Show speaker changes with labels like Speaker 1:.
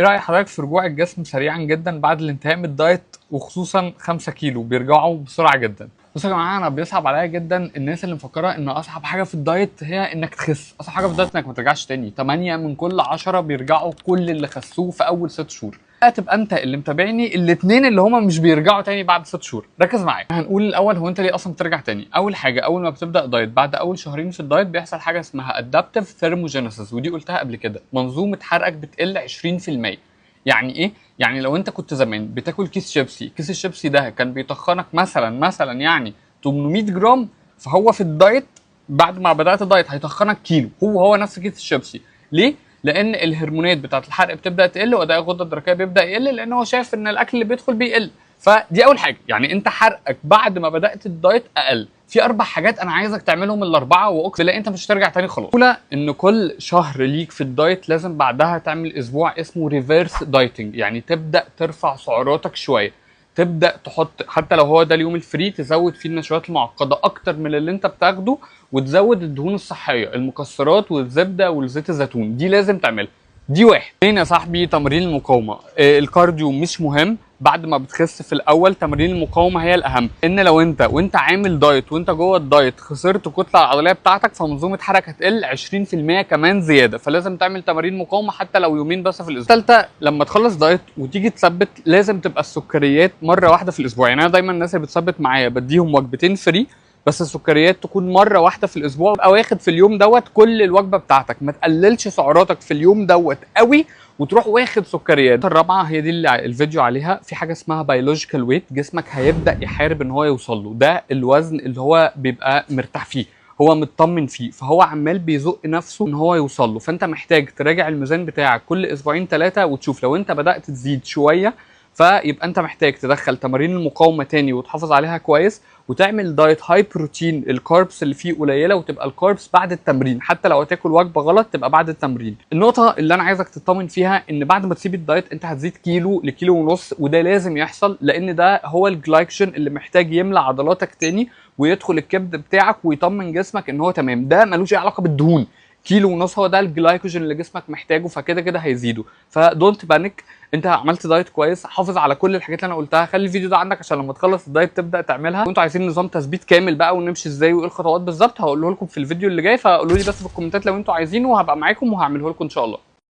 Speaker 1: ايه رأي حضرتك في رجوع الجسم سريعا جدا بعد الانتهاء من الدايت، وخصوصا 5 كيلو بيرجعوا بسرعة جدا؟ بصوا يا جماعة، انا بيصعب عليا جدا الناس اللي مفكرة ان اصعب حاجة في الدايت هي انك تخس. اصعب حاجة في الدايت انك ما ترجعش تاني. 8 من كل 10 بيرجعوا كل اللي خسوه في اول 6 شهور. تبقى انت اللي متابعني الاثنين اللي هما مش بيرجعوا تاني بعد 6 شهور. ركز معايا. هنقول الاول هو انت ليه اصلا بترجع تاني. اول حاجه، اول ما بتبدا دايت بعد اول شهرين في الدايت بيحصل حاجه اسمها ادابتيف ثيرموجينيسيس، ودي قلتها قبل كده. منظومه حرقك بتقل 20%. يعني ايه؟ يعني لو انت كنت زمان بتاكل كيس شيبسي، كيس الشيبسي ده كان بيطخنك مثلا يعني 800 جرام، فهو في الدايت بعد ما بدات الدايت هيطخنك كيلو. هو نفس كيس الشيبسي. ليه؟ لان الهرمونات بتاعه الحرق بتبدا تقل، واداء الغده الدرقيه بيبدا يقل، لان هو شايف ان الاكل اللي بيدخل بيقل. فدي اول حاجه، يعني انت حرقك بعد ما بدات الدايت اقل. في 4 حاجات انا عايزك تعملهم الاربعه، واقسم بالله انت مش هترجع تاني خلاص. الاولى ان كل شهر ليك في الدايت لازم بعدها تعمل اسبوع اسمه ريفيرس دايتنج، يعني تبدا ترفع سعراتك شويه. تبدا تحط، حتى لو هو ده اليوم الفري، تزود فيه النشويات المعقده اكتر من اللي انت بتاخده، وتزود الدهون الصحيه، المكسرات والزبده والزيت الزيتون. دي لازم تعملها. دي واحد. اتنين يا صاحبي، تمرين المقاومه. الكارديو مش مهم بعد ما بتخس. في الاول تمارين المقاومه هي الاهم. ان لو انت عامل دايت وانت جوه الدايت خسرت الكتله العضليه بتاعتك، فمنظومه حركه هتقل 20% كمان زياده، فلازم تعمل تمارين مقاومه حتى لو يومين بس في الاسبوع. الثالثه، لما تخلص دايت وتيجي تثبت لازم تبقى السكريات مره واحده في الاسبوع. يعني انا دايما الناس اللي بتثبت معايا بديهم وجبتين فري، بس السكريات تكون مره واحده في الاسبوع. تبقى واخد في اليوم دوت كل الوجبه بتاعتك، ما تقللش سعراتك في اليوم دوت قوي وتروح واخد سكريات. الرابعه هي دي اللي الفيديو عليها، في حاجه اسمها بيولوجيكال ويت. جسمك هيبدا يحارب ان هو يوصل له، ده الوزن اللي هو بيبقى مرتاح فيه، هو مطمن فيه، فهو عمال بيزق نفسه ان هو يوصل له. فانت محتاج تراجع الميزان بتاعك كل اسبوعين 3 وتشوف لو انت بدات تزيد شويه، فيبقى انت محتاج تدخل تمارين المقاومه تاني وتحافظ عليها كويس، وتعمل دايت هاي بروتين الكاربس اللي فيه قليله، وتبقى الكاربس بعد التمرين. حتى لو هتاكل وجبه غلط تبقى بعد التمرين. النقطه اللي انا عايزك تطمن فيها ان بعد ما تسيب الدايت انت هتزيد كيلو لكيلو ونص، وده لازم يحصل، لان ده هو الجلايكوجين اللي محتاج يملى عضلاتك تاني ويدخل الكبد بتاعك ويطمن جسمك ان هو تمام. ده ملوش اي علاقه بالدهون. كيلو ونص هو ده الجلايكوجين اللي جسمك محتاجه، فكده كده هيزيده. فدونت بانيك. انت عملت دايت كويس، حافظ على كل الحاجات اللي انا قلتها. خلي الفيديو ده عندك عشان لما تخلص الدايت تبدا تعملها. وانتوا عايزين نظام تثبيت كامل بقى ونمشي ازاي وايه الخطوات بالظبط، هقوله لكم في الفيديو اللي جاي. فقولوا لي بس في الكومنتات لو انتوا عايزينه، وهبقى معاكم وهعمله لكم ان شاء الله.